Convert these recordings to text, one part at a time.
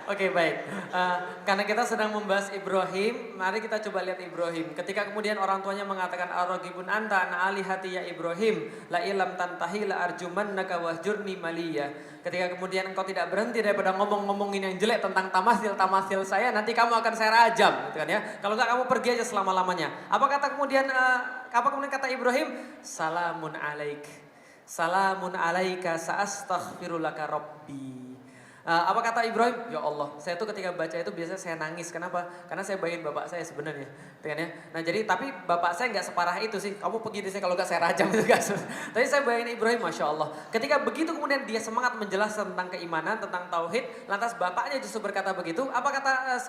Oke, baik. Karena kita sedang membahas Ibrahim, mari kita coba lihat Ibrahim. Ketika kemudian orang tuanya mengatakan arrogibun anta an alihati ya Ibrahim, la ilam tantahi la arjumannaka wahjurni maliya. Ketika kemudian engkau tidak berhenti daripada ngomong-ngomongin yang jelek tentang tamasil saya, nanti kamu akan saya rajam, gitu kan ya. Kalau enggak kamu pergi aja selama-lamanya. Apa kemudian kata Ibrahim? Salamun alaik. Salamun alaika sa'astaghfirulaka rabbi. Apa kata Ibrahim? Ya Allah, saya tuh ketika baca itu biasanya saya nangis. Kenapa? Karena saya bayangin bapak saya sebenarnya, kan ya. Nah jadi tapi bapak saya nggak separah itu sih. Kamu pergi di sini kalau nggak saya rajam itu guys. Tapi saya bayangin Ibrahim, masya Allah. Ketika begitu kemudian dia semangat menjelaskan tentang keimanan, tentang tauhid. Lantas bapaknya justru berkata begitu. Apa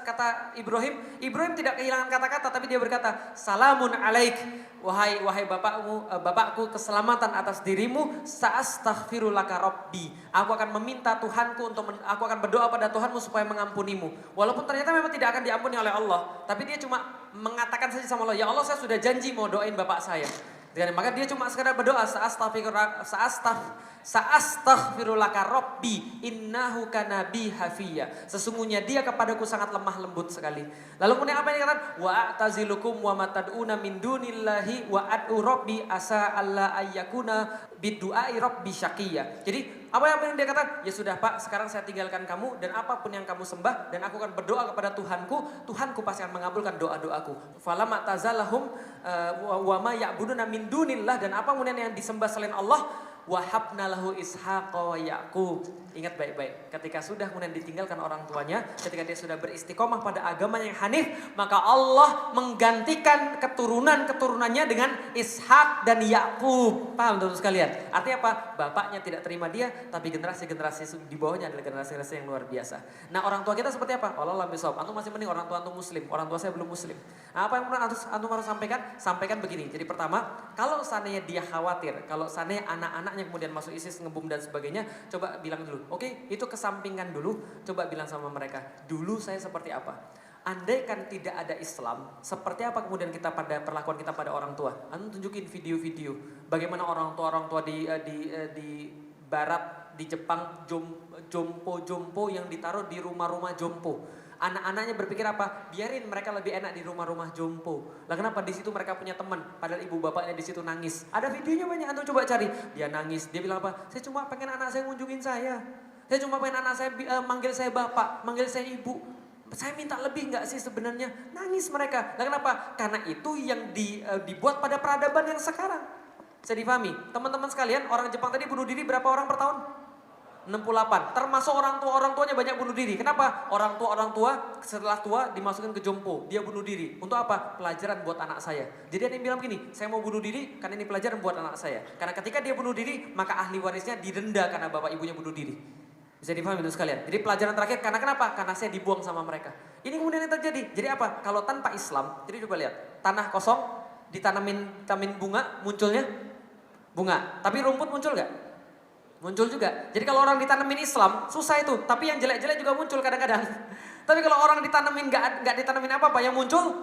kata Ibrahim? Ibrahim tidak kehilangan kata-kata, tapi dia berkata, Salamun alaik. Wahai bapakku, keselamatan atas dirimu. Sa'astaghfirulaka rabbi. Aku akan meminta Tuhanku aku akan berdoa pada Tuhanmu supaya mengampunimu. Walaupun ternyata memang tidak akan diampuni oleh Allah, tapi dia cuma mengatakan saja sama Allah, ya Allah saya sudah janji mau doain bapak saya. Dan maka dia cuma sekedar berdoa, sa'astaghfirulaka rabbi innahu kana bi hafiya. Sesungguhnya dia kepadaku sangat lemah lembut sekali. Lalu kemudian apa yang dikatakan? Wa a'tazilukum wa matad'una min dunillahi wa ad'u rabbi asa alla ayyakuna bidu'ai rabbi syaqiyya. Jadi apa yang dia katakan? Ya sudah Pak, sekarang saya tinggalkan kamu dan apapun yang kamu sembah dan aku akan berdoa kepada Tuhanku, Tuhanku pasti akan mengabulkan doa-doaku. Falamma tazalahum wa ma ya'buduna min dunillah, dan apa kemudian yang disembah selain Allah, wahabna lahu ishaqa wa yaqub. Ingat baik-baik, ketika sudah kemudian ditinggalkan orang tuanya, ketika dia sudah beristiqomah pada agama yang hanif, maka Allah menggantikan keturunan-keturunannya dengan Ishak dan Yakub. Paham teman-teman sekalian? Artinya apa? Bapaknya tidak terima dia, tapi generasi-generasi di bawahnya adalah generasi-generasi yang luar biasa. Nah, orang tua kita seperti apa? Allah bisawab. Antum masih mending orang tua antum muslim, orang tua saya belum muslim. Nah, apa yang antum harus sampaikan? Sampaikan begini. Jadi pertama, kalau seandainya dia khawatir, kalau seandainya anak-anaknya kemudian masuk ISIS, ngebom dan sebagainya, coba bilang dulu. Oke, itu kesampingkan dulu. Coba bilang sama mereka, dulu saya seperti apa? Andai kan tidak ada Islam, seperti apa kemudian kita pada perlakuan kita pada orang tua? Anu tunjukin video-video bagaimana orang tua di barat, di Jepang, jompo yang ditaruh di rumah-rumah jompo. Anak-anaknya berpikir apa? Biarin mereka lebih enak di rumah-rumah jompo. Lah kenapa di situ mereka punya teman? Padahal ibu bapaknya di situ nangis. Ada videonya banyak, antum coba cari. Dia nangis, dia bilang apa? Saya cuma pengen anak saya ngunjungin saya. Saya cuma pengen anak saya manggil saya bapak, manggil saya ibu. Saya minta lebih nggak sih sebenarnya? Nangis mereka. Lah kenapa? Karena itu yang dibuat pada peradaban yang sekarang. Bisa dipahami? Teman-teman sekalian, orang Jepang tadi bunuh diri berapa orang per tahun? 68. Termasuk orang tuanya banyak bunuh diri. Kenapa? Orang tua setelah tua dimasukin ke jompo, dia bunuh diri. Untuk apa? Pelajaran buat anak saya. Jadi ada yang bilang begini, saya mau bunuh diri karena ini pelajaran buat anak saya. Karena ketika dia bunuh diri, maka ahli warisnya didenda karena bapak ibunya bunuh diri. Bisa dipahami itu sekalian. Jadi pelajaran terakhir, karena kenapa? Karena saya dibuang sama mereka. Ini kemudian yang terjadi. Jadi apa? Kalau tanpa Islam, jadi coba lihat, tanah kosong ditanamin bunga, munculnya bunga. Tapi rumput muncul gak? Muncul juga. Jadi kalau orang ditanemin Islam, susah itu. Tapi yang jelek-jelek juga muncul kadang-kadang. Tapi kalau orang ditanemin gak ditanemin apa-apa, yang muncul.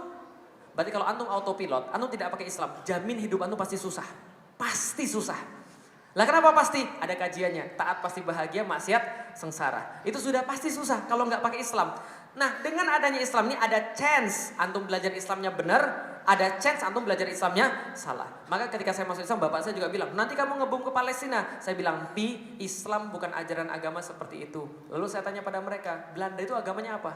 Berarti kalau antum autopilot, antum tidak pakai Islam, jamin hidup antum pasti susah. Pasti susah. Lah kenapa pasti? Ada kajiannya. Taat pasti bahagia, maksiat sengsara. Itu sudah pasti susah kalau nggak pakai Islam. Nah, dengan adanya Islam ini ada chance antum belajar Islamnya benar, ada chance antum belajar Islamnya salah. Maka ketika saya masuk Islam, bapak saya juga bilang, nanti kamu ngebom ke Palestina. Saya bilang, Islam bukan ajaran agama seperti itu. Lalu saya tanya pada mereka, Belanda itu agamanya apa?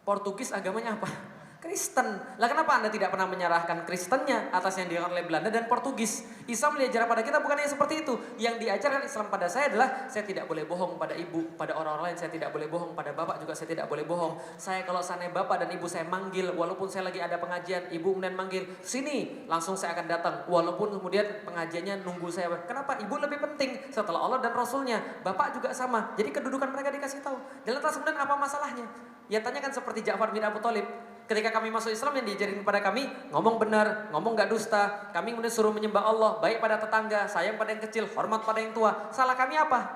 Portugis agamanya apa? Kristen. Lah kenapa Anda tidak pernah menyerahkan Kristennya atas yang diajarkan oleh Belanda dan Portugis? Islam diajarkan pada kita bukannya seperti itu. Yang diajarkan Islam pada saya adalah saya tidak boleh bohong pada ibu, pada orang lain saya tidak boleh bohong, pada bapak juga saya tidak boleh bohong. Saya kalau seandainya bapak dan ibu saya manggil, walaupun saya lagi ada pengajian, ibu kemudian manggil, sini, langsung saya akan datang. Walaupun kemudian pengajiannya nunggu saya. Kenapa? Ibu lebih penting setelah Allah dan Rasulnya. Bapak juga sama. Jadi kedudukan mereka dikasih tahu. Dan lantas kemudian apa masalahnya? Ya tanyakan seperti Ja'far bin Abu Thalib. Ketika kami masuk Islam yang diajarin kepada kami, ngomong benar, ngomong gak dusta. Kami kemudian suruh menyembah Allah, baik pada tetangga, sayang pada yang kecil, hormat pada yang tua. Salah kami apa?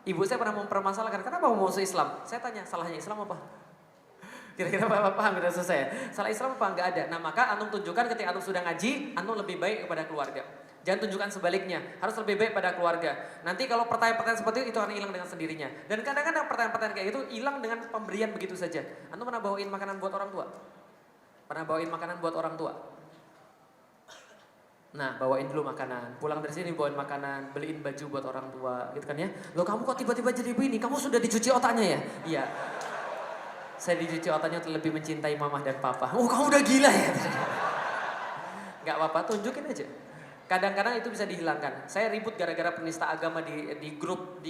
Ibu saya pernah mempermasalahkan, kenapa mau masuk Islam? Saya tanya, salahnya Islam apa? Kira-kira Bapak paham tidak saya? Salah Islam apa? Enggak ada. Nah maka antum tunjukkan ketika antum sudah ngaji, antum lebih baik kepada keluarga. Jangan tunjukkan sebaliknya, harus lebih baik pada keluarga. Nanti kalau pertanyaan-pertanyaan seperti itu akan hilang dengan sendirinya. Dan kadang-kadang pertanyaan-pertanyaan kayak gitu hilang dengan pemberian begitu saja. Antum pernah bawain makanan buat orang tua? Pernah bawain makanan buat orang tua? Nah, bawain dulu makanan. Pulang dari sini bawain makanan, beliin baju buat orang tua, gitu kan ya. Loh, kamu kok tiba-tiba jadi begini? Kamu sudah dicuci otaknya ya? Iya. Saya dicuci otaknya untuk lebih mencintai mama dan papa. Oh, kamu udah gila ya? Gak apa-apa, tunjukin aja. Kadang-kadang itu bisa dihilangkan. Saya ribut gara-gara penista agama di grup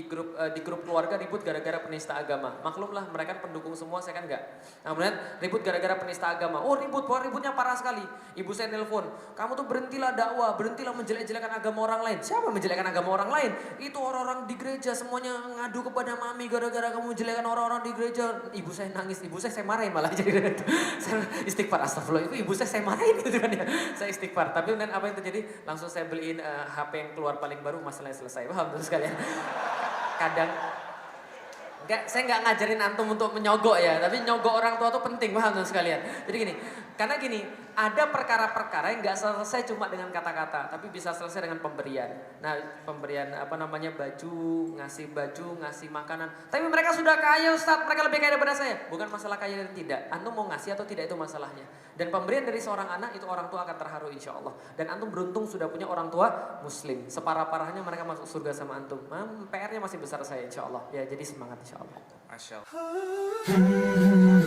keluarga, ribut gara-gara penista agama. Maklumlah mereka pendukung semua, saya kan enggak. Nah, kemudian ribut gara-gara penista agama. Oh, ributnya parah sekali. Ibu saya nelpon, "Kamu tuh berhentilah dakwah, berhentilah menjelek-jelekan agama orang lain." Siapa menjelekkan agama orang lain? Itu orang-orang di gereja semuanya ngadu kepada mami gara-gara kamu menjelekkan orang-orang di gereja. Ibu saya nangis, saya marahin malah jadi saya istighfar, astagfirullah. Ibu saya marahin gitu kan ya. Saya istighfar. Tapi kemudian apa yang terjadi? Langsung saya beliin HP yang keluar paling baru, masalahnya selesai. Paham terus sekalian. Kadang saya nggak ngajarin antum untuk menyogok ya, tapi nyogok orang tua itu penting, paham terus sekalian. Jadi gini, karena gini, ada perkara-perkara yang nggak selesai cuma dengan kata-kata, tapi bisa selesai dengan pemberian. Nah, pemberian baju, ngasih makanan. Tapi mereka sudah kaya Ustaz, mereka lebih kaya daripada saya. Bukan masalah kaya dan tidak, antum mau ngasih atau tidak itu masalahnya. Dan pemberian dari seorang anak itu orang tua akan terharu insya Allah. Dan antum beruntung sudah punya orang tua muslim. Separah-parahnya mereka masuk surga sama antum. PR-nya masih besar saya insya Allah. Ya, jadi semangat insya Allah. Masya Allah.